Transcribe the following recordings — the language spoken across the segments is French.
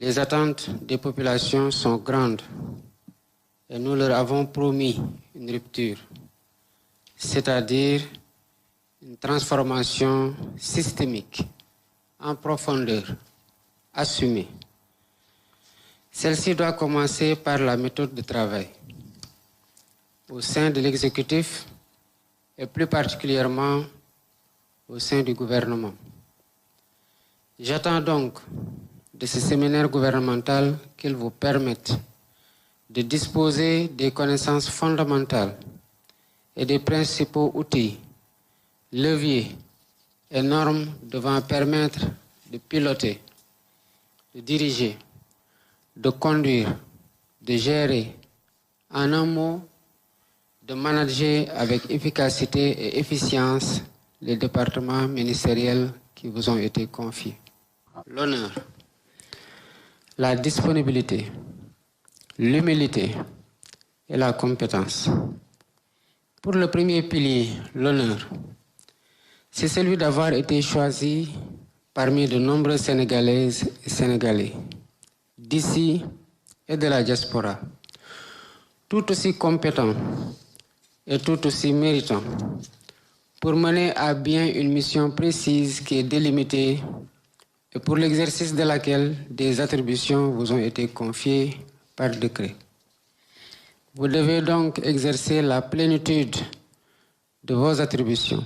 Les attentes des populations sont grandes et nous leur avons promis une rupture, c'est-à-dire une transformation systémique, en profondeur, assumée. Celle-ci doit commencer par la méthode de travail. Au sein de l'exécutif et plus particulièrement au sein du gouvernement. J'attends donc de ce séminaire gouvernemental qu'il vous permette de disposer des connaissances fondamentales et des principaux outils, leviers et normes devant permettre de piloter, de diriger, de conduire, de gérer, en un mot, de manager avec efficacité et efficience les départements ministériels qui vous ont été confiés. L'honneur, la disponibilité, l'humilité et la compétence. Pour le premier pilier, l'honneur, c'est celui d'avoir été choisi parmi de nombreuses Sénégalaises et Sénégalais, d'ici et de la diaspora, tout aussi compétents et tout aussi méritant pour mener à bien une mission précise qui est délimitée et pour l'exercice de laquelle des attributions vous ont été confiées par décret. Vous devez donc exercer la plénitude de vos attributions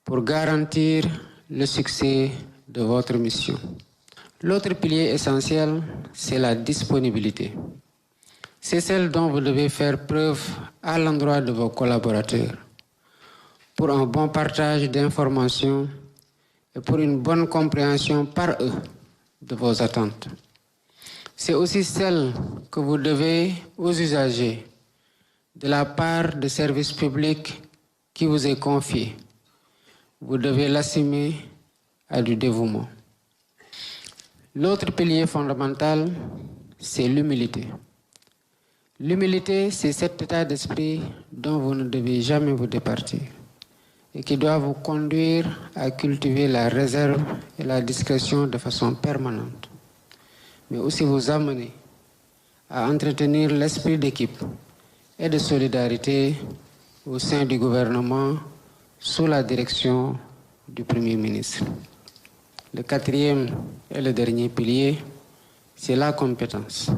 pour garantir le succès de votre mission. L'autre pilier essentiel, c'est la disponibilité. C'est celle dont vous devez faire preuve à l'endroit de vos collaborateurs pour un bon partage d'informations et pour une bonne compréhension par eux de vos attentes. C'est aussi celle que vous devez aux usagers de la part de services publics qui vous est confié. Vous devez l'assumer à du dévouement. L'autre pilier fondamental, c'est l'humilité. L'humilité, c'est cet état d'esprit dont vous ne devez jamais vous départir et qui doit vous conduire à cultiver la réserve et la discrétion de façon permanente, mais aussi vous amener à entretenir l'esprit d'équipe et de solidarité au sein du gouvernement sous la direction du Premier ministre. Le quatrième et le dernier pilier, c'est la compétence.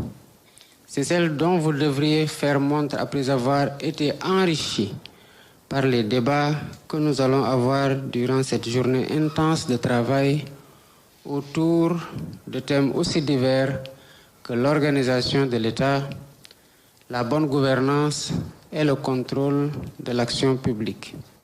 C'est celle dont vous devriez faire montre après avoir été enrichi par les débats que nous allons avoir durant cette journée intense de travail autour de thèmes aussi divers que l'organisation de l'État, la bonne gouvernance et le contrôle de l'action publique.